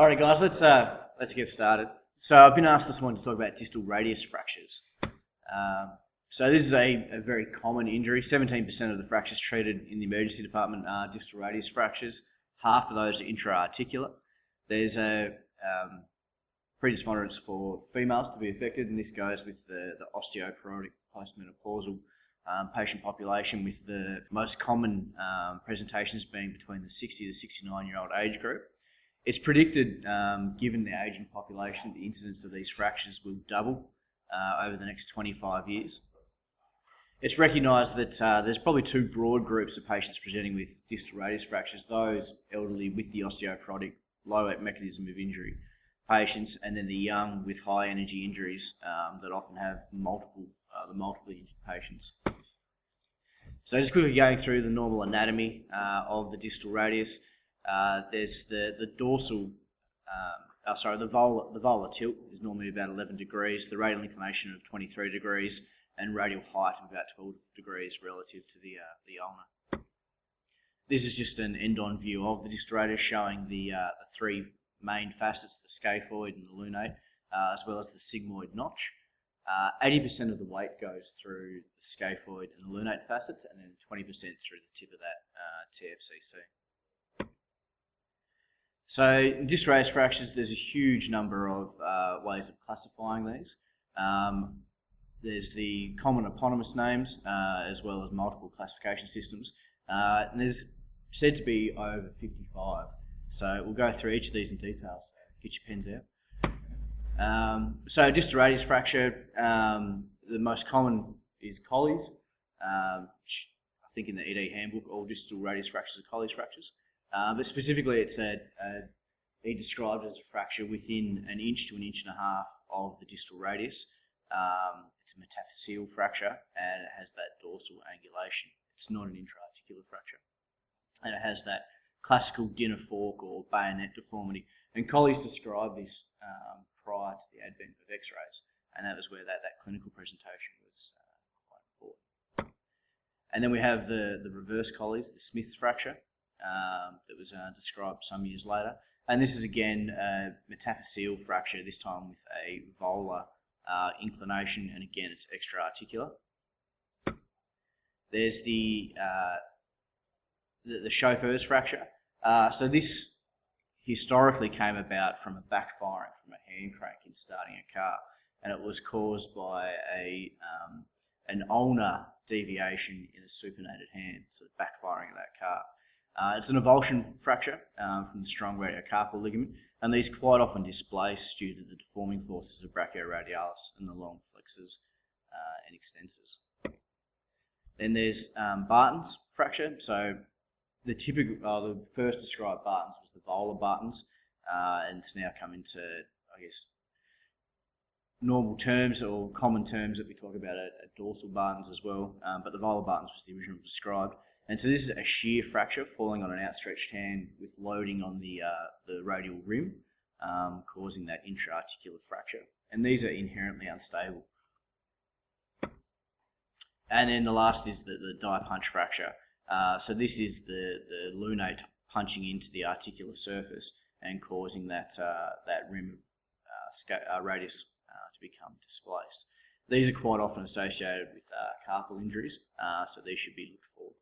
Alrighty guys, let's get started. So I've been asked this morning to talk about distal radius fractures. So this is a very common injury. 17% of the fractures treated in the emergency department are distal radius fractures. Half of those are intra-articular. There's a predisponents for females to be affected, and this goes with the osteoporotic postmenopausal patient population, with the most common presentations being between the 60 to 69-year-old age group. It's predicted, given the aging population, the incidence of these fractures will double over the next 25 years. It's recognised that there's probably two broad groups of patients presenting with distal radius fractures: those elderly with the osteoporotic low mechanism of injury patients, and then the young with high energy injuries that often have multiple injured patients. So just quickly going through the normal anatomy of the distal radius. There's the dorsal, the volar tilt is normally about 11 degrees, the radial inclination of 23 degrees, and radial height of about 12 degrees relative to the ulna. This is just an end-on view of the distal radius, showing the three main facets: the scaphoid and the lunate, as well as the sigmoid notch. 80% of the weight goes through the scaphoid and the lunate facets, and then 20% through the tip of that TFCC. So in distal radius fractures, there's a huge number of ways of classifying these. There's the common eponymous names, as well as multiple classification systems. And there's said to be over 55. So we'll go through each of these in detail. So get your pens out. So distal radius fracture, the most common is Colles. I think in the ED handbook, all distal radius fractures are Colles fractures. But specifically, it's described as a fracture within an inch to an inch and a half of the distal radius. It's a metaphyseal fracture, and it has that dorsal angulation. It's not an intra-articular fracture, and it has that classical dinner fork or bayonet deformity. And Colles described this prior to the advent of X-rays, and that was where that clinical presentation was quite important. And then we have the reverse Colles, the Smith fracture, that was described some years later. And this is again a metaphyseal fracture, this time with a volar inclination, and again it's extra-articular. There's the chauffeur's fracture. So this historically came about from a backfiring from a hand crank in starting a car, and it was caused by an ulnar deviation in a supinated hand, so the backfiring of that car. It's an avulsion fracture from the strong radiocarpal ligament, and these quite often displace due to the deforming forces of brachioradialis and the long flexors and extensors. Then there's Barton's fracture. So the first described Barton's was the volar Barton's, and it's now come into, I guess, normal terms or common terms that we talk about at dorsal Barton's as well. But the volar Barton's was the original described. And so this is a shear fracture falling on an outstretched hand with loading on the radial rim, causing that intra-articular fracture. And these are inherently unstable. And then the last is the die punch fracture. So this is the lunate punching into the articular surface and causing that rim radius to become displaced. These are quite often associated with carpal injuries, so these should be looked for.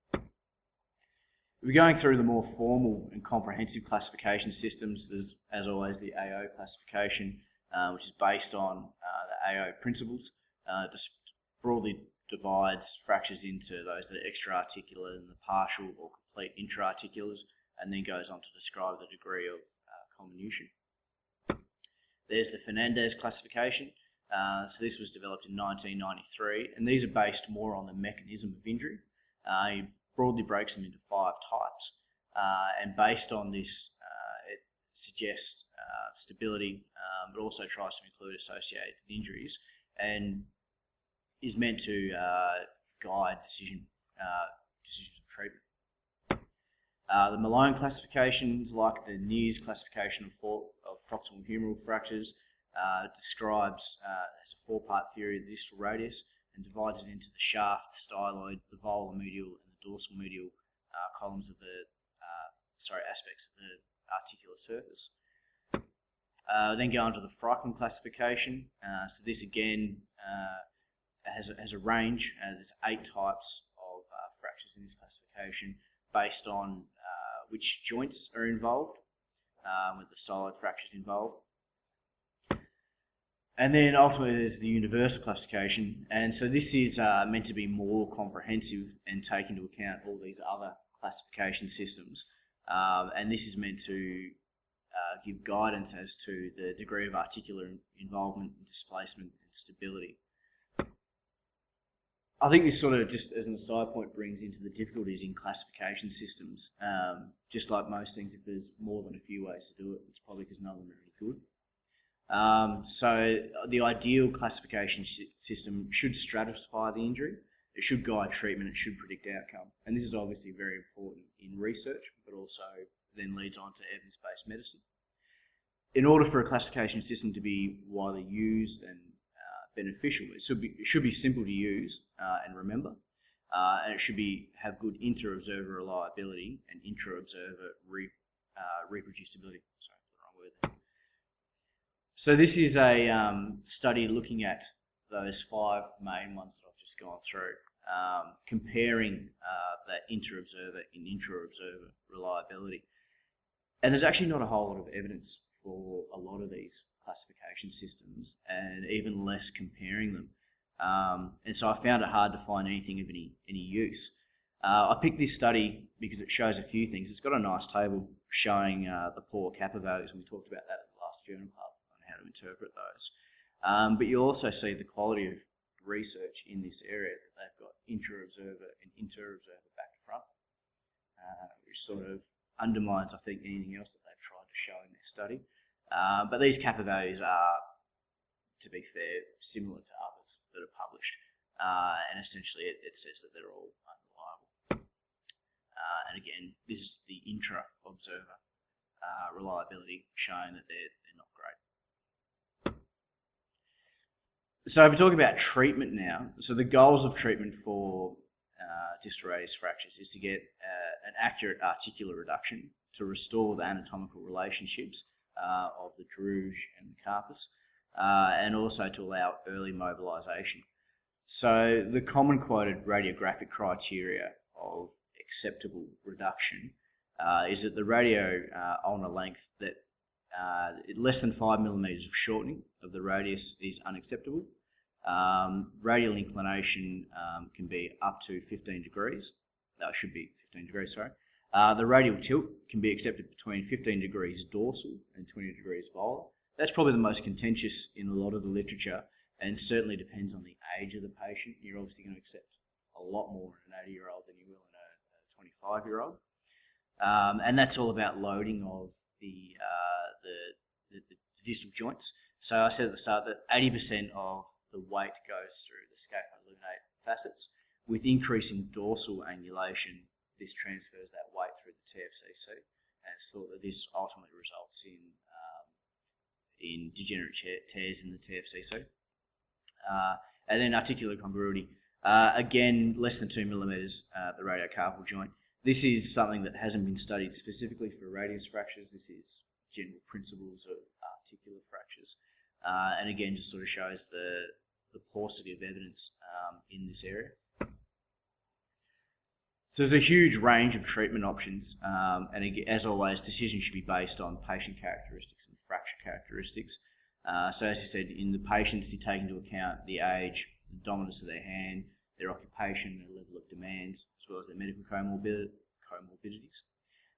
We're going through the more formal and comprehensive classification systems. There's, as always, the JAAO classification, which is based on the JAAO principles. Just broadly divides fractures into those that are extra-articular and the partial or complete intra-articulars, and then goes on to describe the degree of comminution. There's the Fernandez Classification. So this was developed in 1993, and these are based more on the mechanism of injury. He broadly breaks them into 5 types, and based on this, it suggests stability, but also tries to include associated injuries, and is meant to guide decisions of treatment. The Melone Classification is like the JAAOS Classification of proximal humeral fractures. Describes as a 4-part theory of the distal radius, and divides it into the shaft, the styloid, the volar medial, and the dorsal medial columns of the aspects of the articular surface. Then go on to the Frykman Classification. So this again has a range. There's 8 types of fractures in this classification based on which joints are involved, with the styloid fractures involved. And then ultimately there's the Universal Classification, and so this is meant to be more comprehensive and take into account all these other classification systems, and this is meant to give guidance as to the degree of articular involvement, displacement and stability. I think this sort of, just as an aside point, brings into the difficulties in classification systems. Just like most things, if there's more than a few ways to do it, it's probably because none of them are really good. So the ideal classification system should stratify the injury, it should guide treatment, it should predict outcome. And this is obviously very important in research, but also then leads on to evidence-based medicine. In order for a classification system to be widely used and beneficial, it should be simple to use and remember, and it should have good inter-observer reliability and intra-observer reproducibility. Sorry, the wrong word there. So this is a study looking at those 5 main ones that I've just gone through, comparing that inter-observer and intra-observer reliability. And there's actually not a whole lot of evidence for a lot of these classification systems, and even less comparing them. And so I found it hard to find anything of any use. I picked this study because it shows a few things. It's got a nice table showing the poor kappa values, and we talked about that at the last Journal Club on how to interpret those. But you also see the quality of research in this area, that they've got intra-observer and inter-observer back to front, which sort of undermines, I think, anything else that they've tried to show in their study. But these kappa values are, to be fair, similar to others that are published, and essentially it says that they're all unreliable. And again, this is the intra-observer reliability showing that they're not great. So if we talk about treatment now, so the goals of treatment for distal radius fractures is to get an accurate articular reduction, to restore the anatomical relationships of the druge and the carpus, and also to allow early mobilisation. So the common quoted radiographic criteria of acceptable reduction is that the radio ulnar length that less than 5 millimeters of shortening of the radius is unacceptable. Radial inclination can be up to 15 degrees. Should be 15 degrees, sorry. The radial tilt can be accepted between 15 degrees dorsal and 20 degrees volar. That's probably the most contentious in a lot of the literature, and certainly depends on the age of the patient. You're obviously going to accept a lot more in an 80-year-old than you will in a 25-year-old. And that's all about loading of the distal joints. So I said at the start that 80% of the weight goes through the scapholunate facets. With increasing dorsal angulation, this transfers that weight through the TFCC, and it's thought that this ultimately results in degenerative tears in the TFCC. And then articular congruity, again, less than 2 millimeters the radiocarpal joint. This is something that hasn't been studied specifically for radius fractures. This is general principles of articular fractures, and again, just sort of shows the paucity of evidence in this area. So there's a huge range of treatment options, and again, as always, decisions should be based on patient characteristics and fracture characteristics. So as you said, in the patients, you take into account the age, the dominance of their hand, their occupation, their level of demands, as well as their medical comorbidities.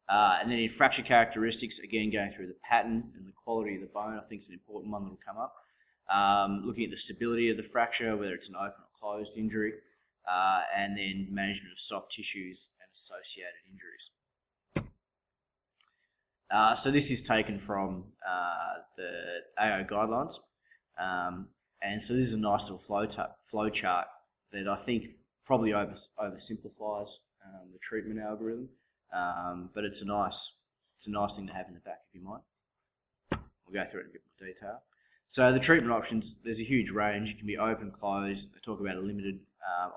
And then in fracture characteristics, again, going through the pattern and the quality of the bone, I think is an important one that will come up. Looking at the stability of the fracture, whether it's an open or closed injury, and then management of soft tissues and associated injuries. So this is taken from the JAAOS Guidelines, and so this is a nice little flow chart that I think probably oversimplifies the treatment algorithm, but it's a nice thing to have in the back of your mind. We'll go through it in a bit more detail. So the treatment options, there's a huge range. It can be open, closed. They talk about a limited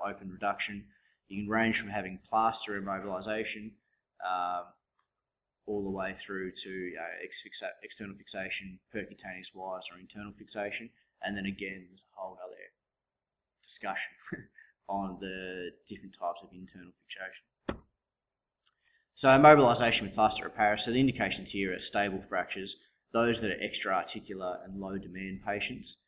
open reduction. You can range from having plaster immobilisation, all the way through to external fixation, percutaneous wires, or internal fixation. And then again, there's a whole other discussion on the different types of internal fixation. So immobilisation with plaster of Paris. So the indications here are stable fractures, those that are extra-articular and low-demand patients.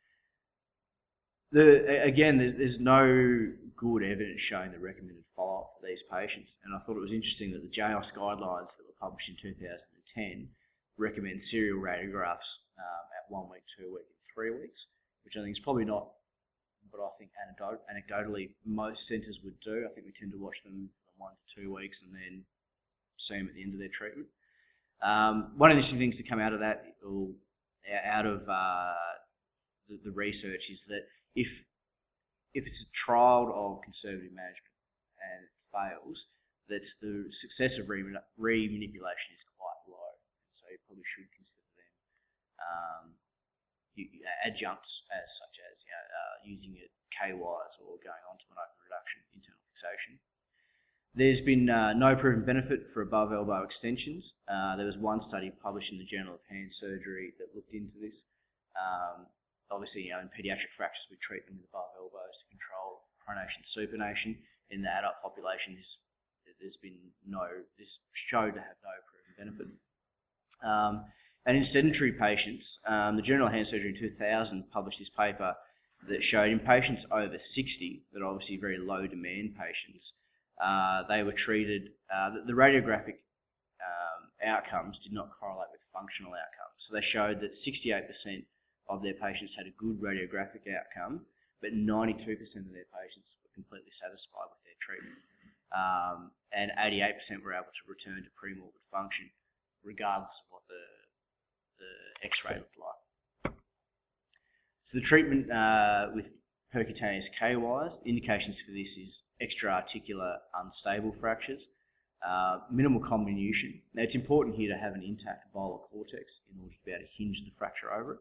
Again, there's no good evidence showing the recommended follow-up for these patients, and I thought it was interesting that the JAAOS Guidelines that were published in 2010 recommend serial radiographs at 1 week, 2 weeks, and 3 weeks, which I think is probably not what I think anecdotally most centres would do. I think we tend to watch them for 1 to 2 weeks and then see them at the end of their treatment. One of the interesting things to come out of that, or out of the research, is that if it's a trial of conservative management and it fails, that the success of remanipulation is quite low. So you probably should consider them adjuncts, such as using K-wires or going on to an open reduction internal fixation. There's been no proven benefit for above elbow extensions. There was one study published in the Journal of Hand Surgery that looked into this. Obviously, in pediatric fractures, we treat them with above elbows to control pronation, supination. In the adult population, this showed to have no proven benefit. And in sedentary patients, the Journal of Hand Surgery in 2000 published this paper that showed in patients over 60, that are obviously very low demand patients, they were treated, the radiographic outcomes did not correlate with functional outcomes. So they showed that 68% of their patients had a good radiographic outcome, but 92% of their patients were completely satisfied with their treatment. And 88% were able to return to premorbid function, regardless of what the X-ray looked like. So the treatment with percutaneous K-wires, indications for this is extra-articular unstable fractures, minimal comminution. Now it's important here to have an intact volar cortex in order to be able to hinge the fracture over it.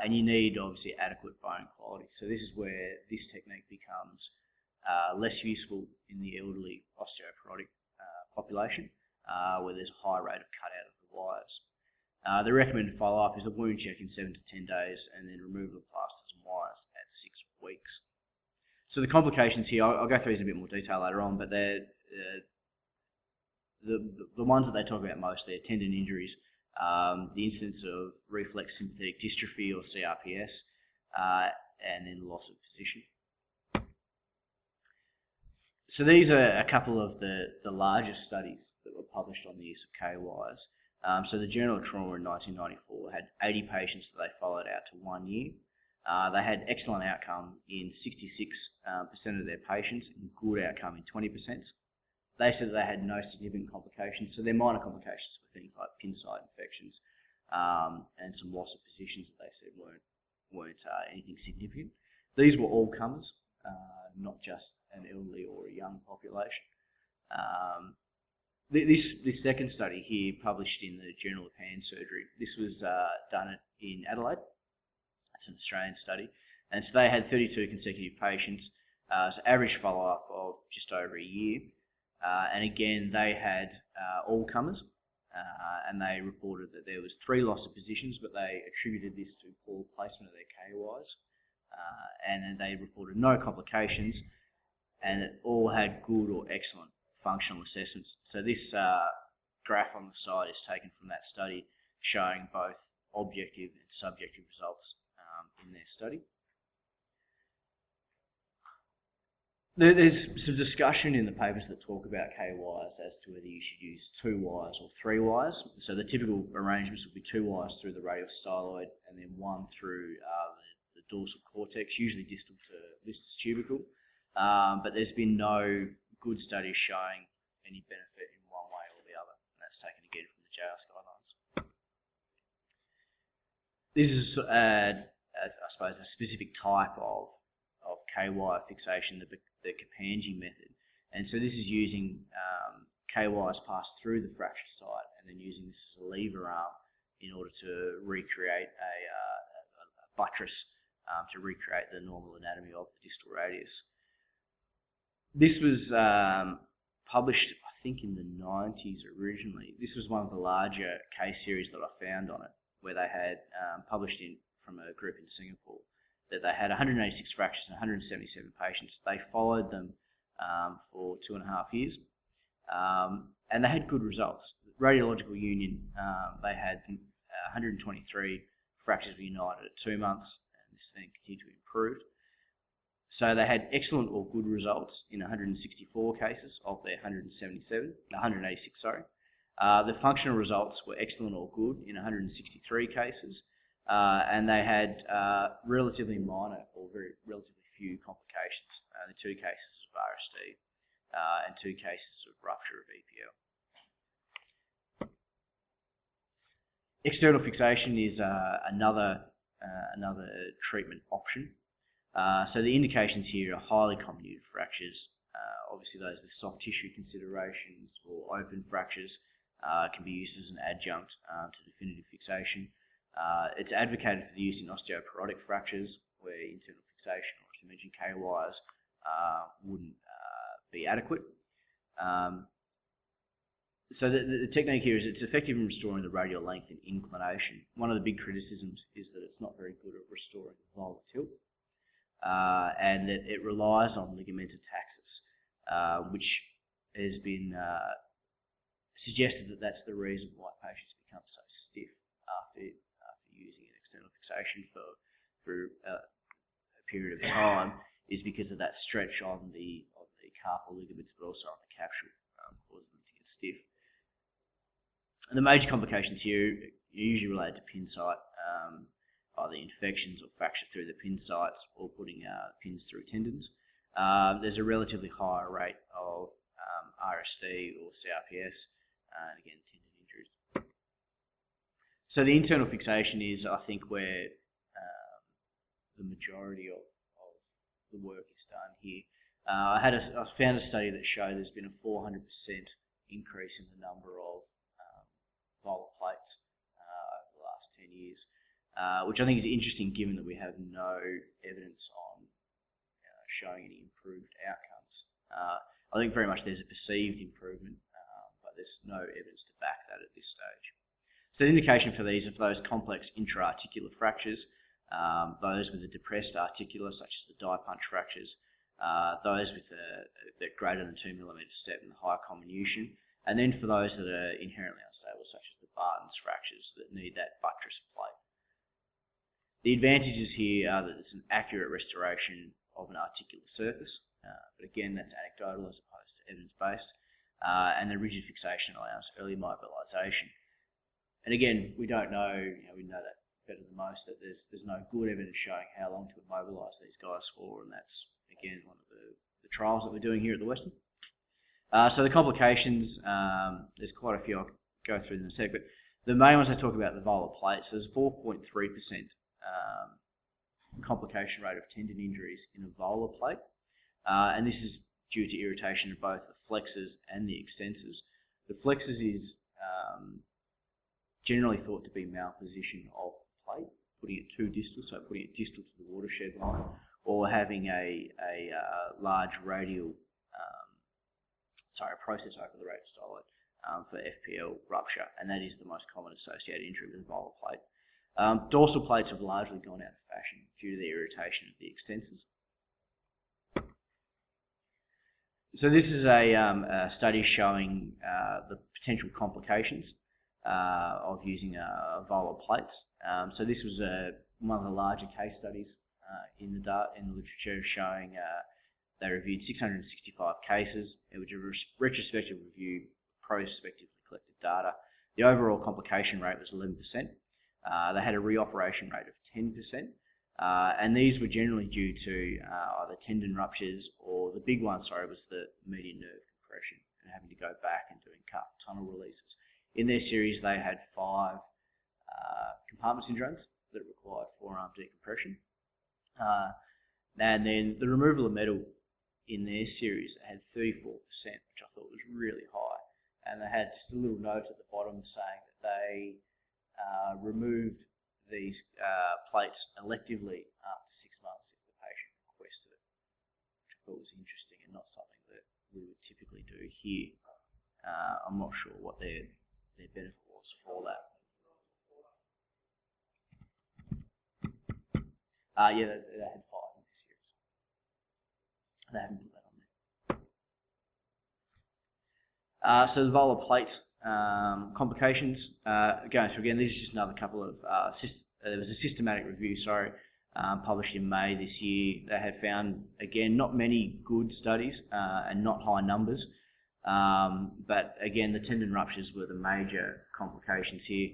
And you need obviously adequate bone quality. So this is where this technique becomes less useful in the elderly osteoporotic population, where there's a high rate of cutout of the wires. The recommended follow-up is a wound check in 7 to 10 days and then removal of plasters and wires at 6 weeks. So the complications here, I'll go through these in a bit more detail later on, but they're the ones that they talk about most. They're tendon injuries, the incidence of reflex sympathetic dystrophy or CRPS, and then loss of position. So these are a couple of the largest studies that were published on the use of K-wires. So the Journal of Trauma in 1994 had 80 patients that they followed out to 1 year. They had excellent outcome in 66% of their patients and good outcome in 20%. They said that they had no significant complications, so their minor complications were things like pin site infections and some loss of positions that they said weren't anything significant. These were all comers, not just an elderly or a young population. This second study here, published in the Journal of Hand Surgery, this was done in Adelaide. That's an Australian study. And so they had 32 consecutive patients, so average follow-up of just over a year. And again, they had all comers, and they reported that there was 3 loss of positions, but they attributed this to poor placement of their K-wires. And then they reported no complications, and it all had good or excellent functional assessments. So this graph on the side is taken from that study, showing both objective and subjective results in their study. There's some discussion in the papers that talk about K-wires as to whether you should use 2 wires or 3 wires. So the typical arrangements would be 2 wires through the radial styloid and then 1 through the dorsal cortex, usually distal to listus tubercle. But there's been no good studies showing any benefit in one way or the other, and that's taken again from the JAAOS Guidelines. This is, I suppose, a specific type of K-wire fixation, the Kapandji method. And so this is using K-wires passed through the fracture site and then using this as a lever arm in order to recreate a buttress to recreate the normal anatomy of the distal radius. This was published, I think, in the 90s originally. This was one of the larger case series that I found on it, where they had published from a group in Singapore, that they had 186 fractures and 177 patients. They followed them for 2.5 years, and they had good results. Radiological Union, they had 123 fractures were united at 2 months, and this then continued to improve. So they had excellent or good results in 164 cases of their 186, sorry. The functional results were excellent or good in 163 cases, and they had relatively minor or relatively few complications. The 2 cases of RSD and 2 cases of rupture of EPL. External fixation is another treatment option. So the indications here are highly comminuted fractures, obviously those with soft tissue considerations, or open fractures can be used as an adjunct to definitive fixation. It's advocated for the use in osteoporotic fractures, where internal fixation, or as you mentioned, K-wires, wouldn't be adequate. So the technique here is it's effective in restoring the radial length and inclination. One of the big criticisms is that it's not very good at restoring the volar tilt, and that it relies on ligamentastasis, which has been suggested that that's the reason why patients become so stiff after using an external fixation for a period of time, is because of that stretch on the carpal ligaments, but also on the capsule, causing them to get stiff. And the major complications here are usually related to pin site, either infections or fracture through the pin sites, or putting pins through tendons. There's a relatively higher rate of RSD or CRPS, and again, tendon injuries. So the internal fixation is, I think, where the majority of the work is done here. I found a study that showed there's been a 400% increase in the number of volar plates over the last 10 years, which I think is interesting given that we have no evidence on showing any improved outcomes. I think very much there's a perceived improvement, but there's no evidence to back that at this stage. So the indication for these are for those complex intra-articular fractures, those with a depressed articular, such as the die punch fractures, those with a greater than 2 millimeter step and high comminution, and then for those that are inherently unstable, such as the Barton's fractures that need that buttress plate. The advantages here are that it's an accurate restoration of an articular surface, but again, that's anecdotal as opposed to evidence-based, and the rigid fixation allows early mobilisation. And again, we don't know, we know that better than most, that there's no good evidence showing how long to immobilise these guys for, and that's, again, one of the trials that we're doing here at the Western. So the complications, there's quite a few, I'll go through them in a sec, but the main ones I talk about, the volar plates. There's a 4.3% complication rate of tendon injuries in a volar plate, and this is due to irritation of both the flexors and the extensors. The flexors is generally thought to be malposition of the plate, putting it too distal, so putting it distal to the watershed line, or having a large radial, a process over the radius for FPL rupture, and that is the most common associated injury with a volar plate. Dorsal plates have largely gone out of fashion due to the irritation of the extensors. So this is a study showing the potential complications of using volar plates. So this was one of the larger case studies in the literature, showing they reviewed 665 cases. It was a retrospective review, prospectively collected data. The overall complication rate was 11%. They had a reoperation rate of 10%, and these were generally due to either tendon ruptures, or the big one, was the median nerve compression and having to go back and doing carpal tunnel releases. In their series, they had 5 compartment syndromes that required forearm decompression. And then the removal of metal in their series had 34%, which I thought was really high. And they had just a little note at the bottom saying that they removed these plates electively after 6 months if the patient requested it, which I thought was interesting and not something that we would typically do here. I'm not sure what their benefit was for that. Yeah, they had 5 in this series. They haven't put that on there. So the volar plate complications. Going through again, this is just another couple of there was a systematic review, published in May this year. They had found, again, not many good studies and not high numbers, but again, the tendon ruptures were the major complications here.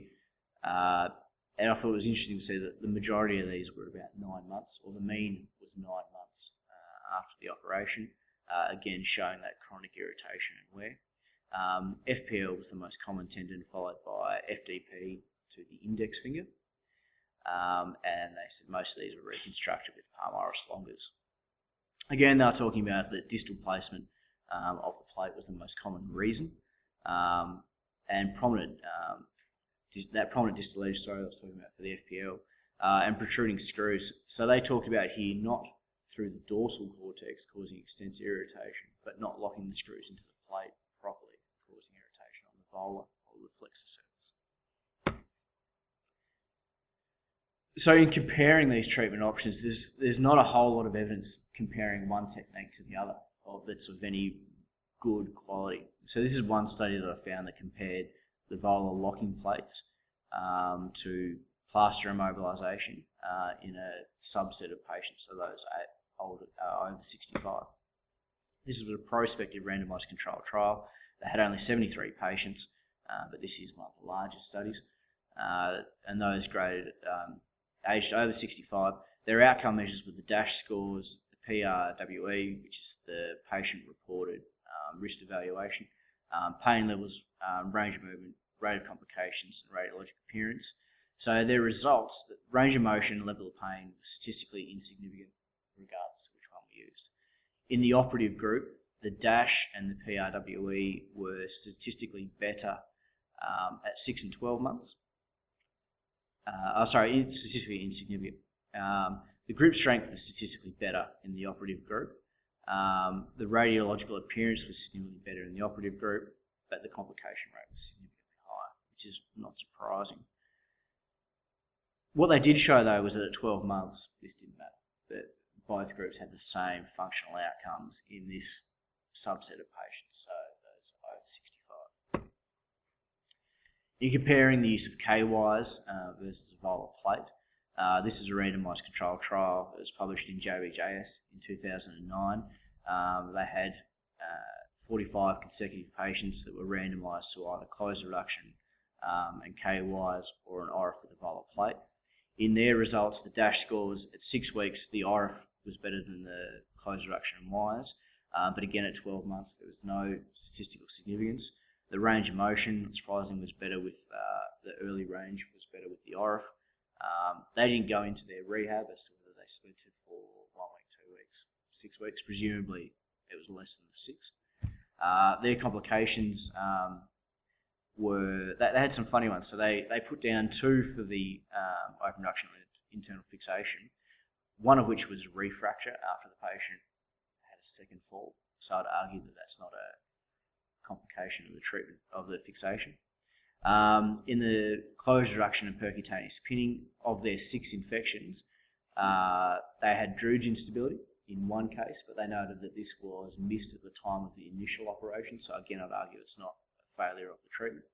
And I thought it was interesting to see that the majority of these were about 9 months, or the mean was 9 months after the operation, again showing that chronic irritation and wear. FPL was the most common tendon, followed by FDP to the index finger. And they said most of these were reconstructed with palmaris longus. Again, they were talking about the distal placement of the plate was the most common reason, and prominent distal edge, I was talking about for the FPL, and protruding screws. So they talked about here not through the dorsal cortex causing extensive irritation, but not locking the screws into the plate properly, causing irritation on the volar or the flexor surface. So in comparing these treatment options, there's not a whole lot of evidence comparing one technique to the other that's of any good quality. So this is one study that I found that compared the Volar Locking Plates to plaster immobilisation in a subset of patients, so those over 65. This was a prospective randomised controlled trial. They had only 73 patients, but this is one of the largest studies, and those graded aged over 65. Their outcome measures were the DASH scores, the PRWE, which is the patient-reported risk evaluation, pain levels, range of movement, rate of complications, and radiologic appearance. So their results, the range of motion and level of pain, were statistically insignificant regardless of which one we used. In the operative group, the DASH and the PRWE were statistically better at 6 and 12 months. Statistically insignificant. The group strength was statistically better in the operative group. The radiological appearance was significantly better in the operative group, but the complication rate was significantly higher, which is not surprising. What they did show, though, was that at 12 months, this didn't matter, that both groups had the same functional outcomes in this subset of patients, so those over 65. In comparing the use of K-Wires versus a Volar plate, this is a randomised controlled trial that was published in JAAOS in 2009. They had 45 consecutive patients that were randomised to either closed reduction and K-Wires or an ORIF with a Volar plate. In their results, the DASH scores at 6 weeks, the ORIF was better than the closed reduction and wires, but again at 12 months there was no statistical significance. The range of motion, surprisingly, was better with the early range was better with the ORIF. They didn't go into their rehab as to whether they split it for 1 week, 2 weeks, 6 weeks. Presumably it was less than the 6. Their complications were, they had some funny ones. So they put down 2 for the open reduction internal fixation, one of which was a refracture after the patient had a second fall. So I'd argue that that's not a complication of the treatment of the fixation. In the closed reduction and percutaneous pinning, of their 6 infections, they had Druge instability in one case, but they noted that this was missed at the time of the initial operation, so again I'd argue it's not a failure of the treatment.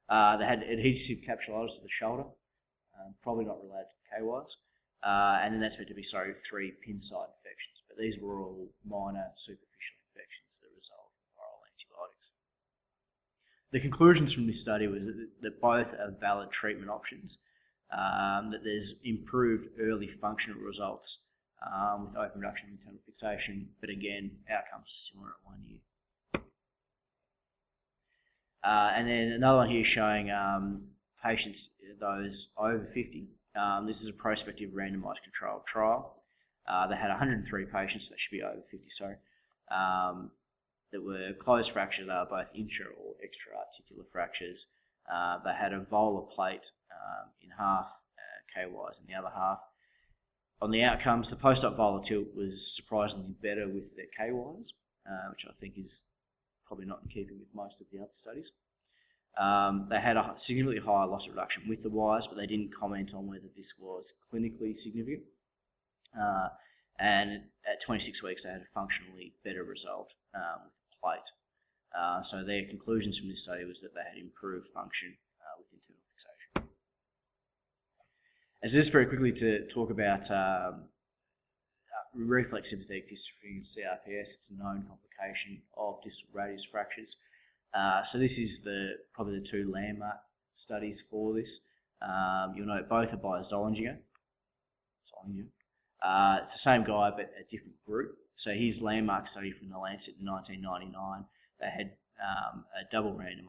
They had adhesive capsulitis of the shoulder, probably not related to K-wires, and then that's meant to be, 3 pin site infections, but these were all minor superficial infections that resolved with oral antibiotics. The conclusions from this study was that both are valid treatment options, that there's improved early functional results with open reduction and internal fixation, but again, outcomes are similar at 1 year. And then another one here showing patients, those over 50. This is a prospective randomised controlled trial. They had 103 patients, that should be over 50, sorry, that were closed fractures, they were both intra or extra-articular fractures. They had a volar plate in half, K-wires in the other half. On the outcomes, the post-op volar tilt was surprisingly better with their K-wires, which I think is probably not in keeping with most of the other studies. They had a significantly higher loss of reduction with the wires, but they didn't comment on whether this was clinically significant. And at 26 weeks, they had a functionally better result with the plate. So their conclusions from this study was that they had improved function with internal fixation. And so just very quickly to talk about reflex sympathetic dystrophy in CRPS. It's a known complication of distal radius fractures. So this is probably the two landmark studies for this. You'll note both are by Zollinger. It's the same guy but a different group. So his landmark study from the Lancet in 1999, they had a double-blind,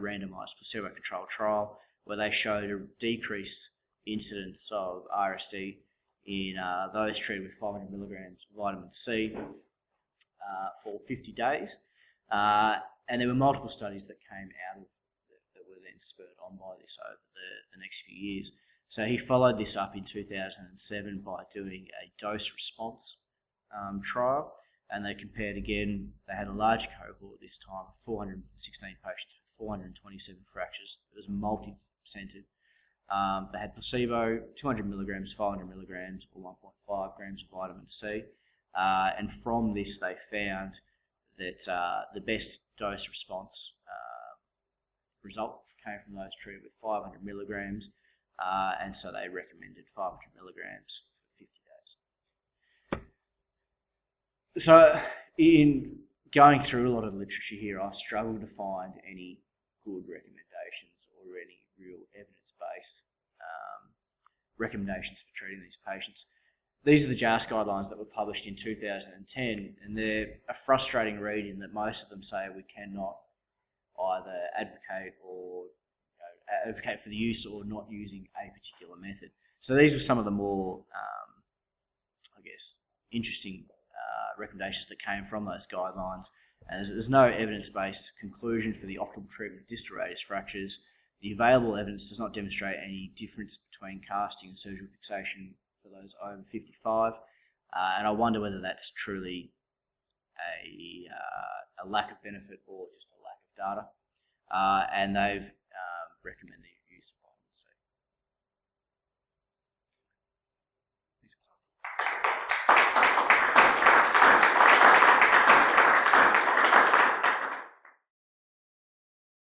randomised placebo-controlled trial where they showed a decreased incidence of RSD in those treated with 500 milligrams of vitamin C for 50 days. And there were multiple studies that came out of that were then spurred on by this over the next few years. So he followed this up in 2007 by doing a dose response trial, and they compared again. They had a larger cohort this time, 416 patients with 427 fractures. It was multi-centered. They had placebo, 200 milligrams, 500 milligrams, or 1.5 grams of vitamin C, and from this they found that the best dose response result came from those treated with 500 milligrams, and so they recommended 500 milligrams for 50 days. So in going through a lot of literature here, I struggled to find any good recommendations or any real evidence-based recommendations for treating these patients. These are the JAAOS guidelines that were published in 2010, and they're a frustrating read in that most of them say we cannot either advocate or advocate for the use or not using a particular method. So these were some of the more, I guess, interesting recommendations that came from those guidelines. And there's no evidence-based conclusion for the optimal treatment of distal radius fractures. The available evidence does not demonstrate any difference between casting and surgical fixation for those over 55, and I wonder whether that's truly a lack of benefit or just a lack of data. And they've recommended